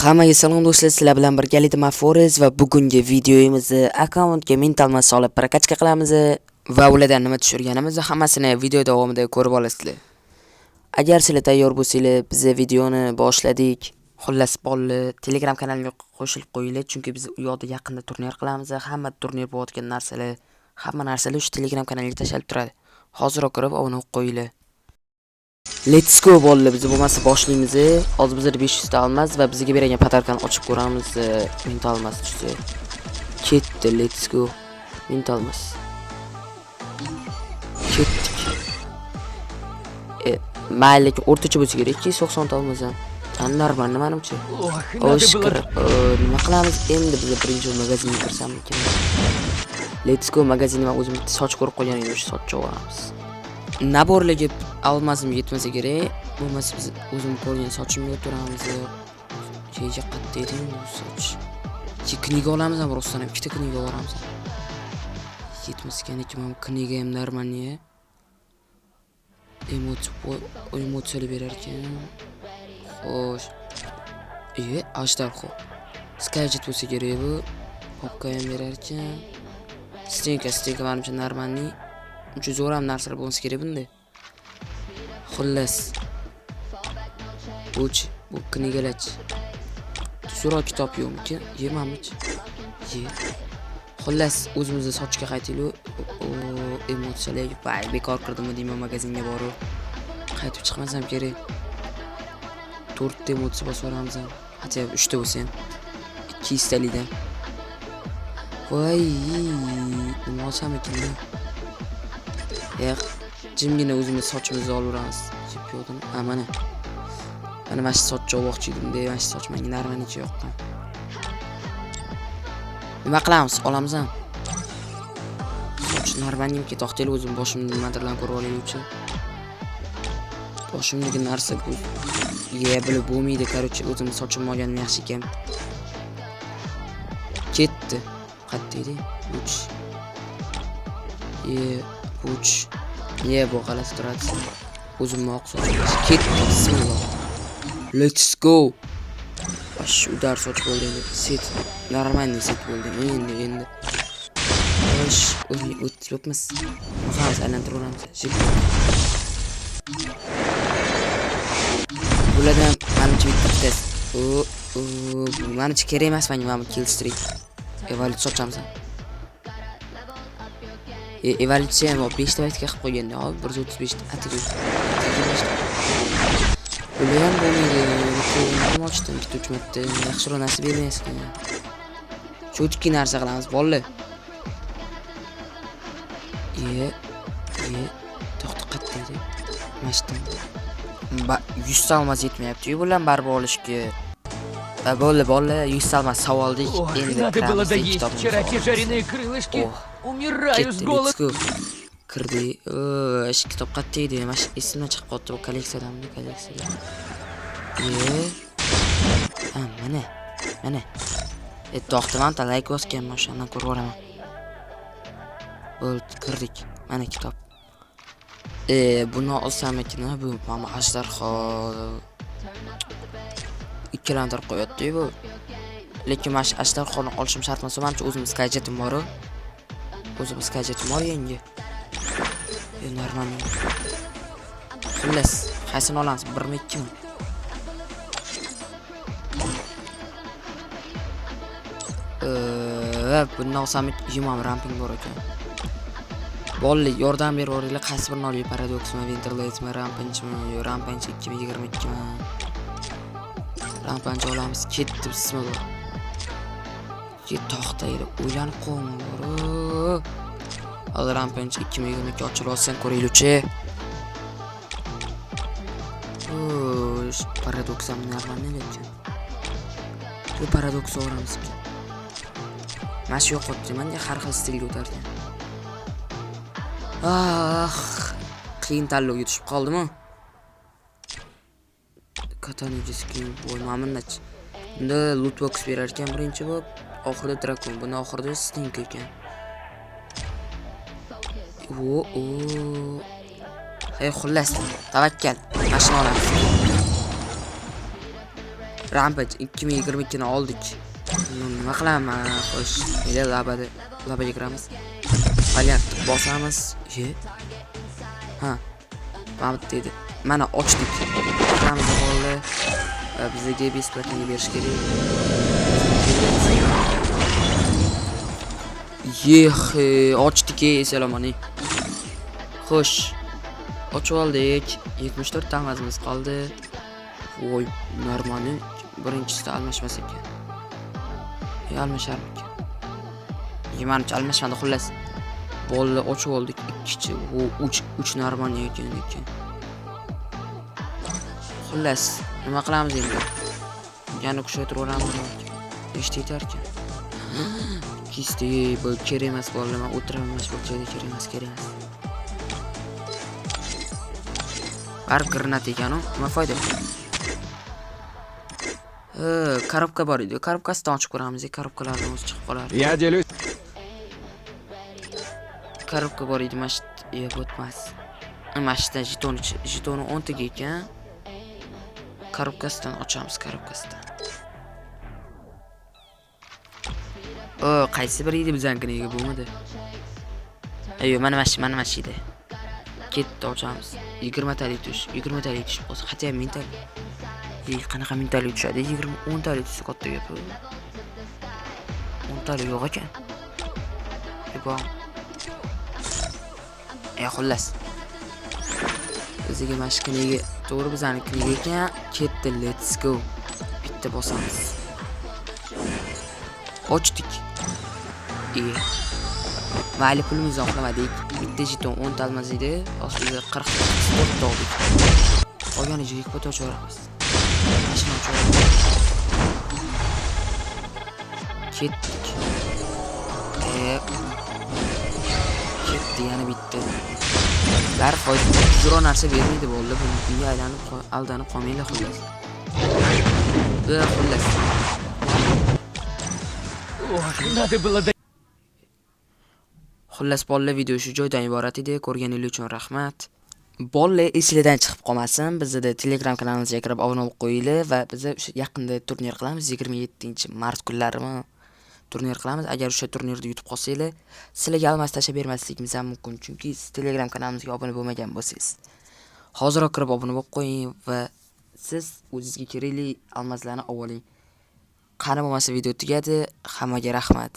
Hammaga salom do'stlar, sizlar bilan birgalikda Maforiz va bugungi videomizni akkauntga mental mas solib prokachka qilamiz va ulardan nima tushirganimizni hammasini video davomida ko'rib olasizlar. Agar sizlar tayyor bo'lsanglar, biz videoni boshladik. Xullas, bolli Telegram kanaliga qo'shilib qo'yinglar, chunki biz u yoqda yaqinda turnir qilamiz. Hamma turnir bo'layotgan narsalar, hamma narsalar shu Telegram kanaliga tashlab turadi. Hozir kirib obuna bo'lib qo'yinglar. Let's go bolli, biz bo'lmasa boshlaymiz. Hozir bizda 500 ta olmaz va bizga bergan patarkani ochib ko'ramiz. Mental olmas tushdi. Ketdi, let's go. Mental olmas. Ketdik. Mayli, o'rtacha bo'lsa kerak, 290 ta olmasam. Normal, menimcha. Oshkir. Nima qilamiz endi? Biz birinchi magazinga kirsam ekan. Let's go magazinga o'zim soch ko'rib qo'ygan edim, shu sochni olamiz. Naborlarga olmasim yetmasa kerak. Bo'lmasa biz o'zim ko'rgan sochimga o'tiramiz. Kecha qatda edim bu soch. Kniga olamiz, rostdan ham ikkita kniga olamiz. Yetmasa ekan kniga ham normalniy. Emotsiyalar berar ekan. Xo'sh. Ajdarho. Skayjet bo'lsa kerak bu. Popka ham berar ekan. Stinka menimcha normalniy. Uncha zo'r ham narsalar bo'lsa kerak bunda. Xullas. Bu knigalar. So'roq kitob yo'qmi? Yemamiz. Xullas, o'zimizga sochga qaytaylik. Emotsiyalarga bekor kirdimmi deyman magazinga borib. Qaytib chiqmasam kerak. 4 ta emotsiya bosib olamiz. Hatto 3 ta bo'lsa ham 200 talikdan. Voy, nima olsam ekan? Jimgina o'zimiz sochimizni olaveramiz. Jip yo'qdim. Mana. Mana shu sochni olmoqchi edim-da, mana shu soch menga narvanicha yoqqan. Nima qilamiz? Olamiz ham. Soch narvanimga to'xtaylik, o'zim boshimni nimadirdan ko'rib olaylik-chi. Boshimdagi narsa bu. Bilib bo'lmaydi, qarochi o'zim sochimni olganim yaxshi ekan. Ketdi. Qatdaydi. Uch. Uch. Bu qalas turadi. O'zimni oqsoch. Ketdi. Bismillah. Let's go. Shu udar soch bo'ldi endi. Set. Normalniy set bo'ldi. Endi. Xo'sh, o'tibmiz. Hozir aylantiramiz. Bulardan menimcha bittasi. Menimcha kerak emas menga bu kill streak. Evolyutsiya sochamiz. Evolyutsiya ham 5 ta vaqtga qilib qo'yganda, hozir 135 ta atik. Bular ham bo'lmaydi. Nima ochdim, bitta 3 marta. Yaxshiroq narsa bermaysiz. Cho'tki narsa qilamiz, bolalar. To'xta qatdaydi. Mashtan. 100 ta olmas yetmayapti-yu, bular baribir olishga. Болла, 100 салма savoldik. Endi надо было доесть вчера те жареные крылышки. Умираю с голоду. Kirdi. Ish kitob qatdaydi. Mana shu esimdan chiqib qoldi bu kolleksiyadanmi, kolleksiya. Mana. To'xtaman, like bosgan, o'shandan ko'rib olaman. Bo'ldi, kirdik. Mana kitob. Buni olsam ekan, bu mana ajdarho. Ikkilantir qo'yadi bu. Lekin mana shu ajdarhoni olishim shart emas, menimcha o'zimiz gadjetim bor. O'zimiz gadjetim bor yangi. Normal. Xullas, qaysini olamiz? 1mi 2mi? Bundan olsam yumam ramping bor ekan. Bolli, yordam beringlar, qaysi birini olay? Paradoxmi, Winterlightmi, Rampage-mi, Rampage 2022mi? Rampage olamiz. Ketdi, bismillah. To'xtaydi, o'ylanib qolma bor. Hozir Rampage 2022 ochib olsam ko'raylik-chi. Paradox ham normalniy ekan. Bu paradox olamiz. Mana shu yo'qotdi, menga har xil stilga o'tardi. Qiyin tanlovga tushib qoldimi? Kataniga skin bo'lmaminach. Bunda loot box berar ekan birinchi bo'lib, oxirida drakon, buni oxirida stink ekan. Xullas, tavakkal. Mashina olamiz. Rampage 2022 ni oldik. Nima qilaman? Xo'sh, mayli labaga kiramiz. Valiant bosamiz. Ha. Mana dedi. Mana ochdik. Kiramiz bo'ldi. Bizga besplatniy berish kerak. Ochdik, salomoni. Xo'sh. Ochib oldik. 74 ta almazimiz qoldi. Voy, normalni birinchisida almashmas ekan. Almashar ekan. Menimcha almashmadi xullas. Bolni ochib oldik. Ikkinchi, 3 normal ekan. Xullas, nima qilamiz endi? Yana kuchaytiraveramiz. Nechta yetar ekan? Kisti bu kerak emas bo'ldi, men o'tiraman, bo'lchaydi kerak emas. Har granat ekan-ku, nima foyda? Korobka bor edi. Korobkasidan ochib ko'ramiz. Korobkalardan o'zi chiqib qolar. Я делюсь. Korobka bor edi, mashit o'tmas. Mashitdan jetoni 10 taga ekan. Korobkasidan ochamiz, korobkasidan. Qaysi bir edi bizankiga bo'lmadi. Mana mashida. Ketdi, ochamiz. 20 talik tush, 20 talik tush. O'zi qat'iy mental. Qanaqa mintalik tushadi? 10 talik tushsa katta gap. 10 talik yo'q ekan. Xullas. Bizga mashinaga to'g'ri bizanikiga ekan. Ketdi, let's go. Bitta bosamiz. Ochdik. Mayli pulimizni oqlamadik. Bitta jeton 10 ta almaz edi. Ostiga 40 ta oldik. Qolgani joyga qo'yib o'chiramiz. Mashina o'chiramiz. Ketdik. Ketdi, yana bitta. Lar foyda zero narsa bermaydi bo'ldi. Bunga aylanib aldanib qolmaylar xullas. Xullas. Надо было Xullas bolalar video shu joydan iborat edi. Ko'rganingiz uchun rahmat. Bolalar esingizdan chiqib qolmasin. Bizda Telegram kanalimizga kirib obuna bo'lib qo'yinglar va biz o'sha yaqinda turnir qilamiz. 27-mart kunlarimi turnir qilamiz. Agar o'sha turnirda yutib qolsanglar, sizlarga almas tashlab bermasligimiz ham mumkin, chunki siz Telegram kanalimizga obuna bo'lmagan bo'lsangiz. Hozirroq kirib obuna bo'lib qo'ying va siz o'zingizga kerakli almaslarni oling. Qani bo'lmasa video tugadi. Hammaga rahmat.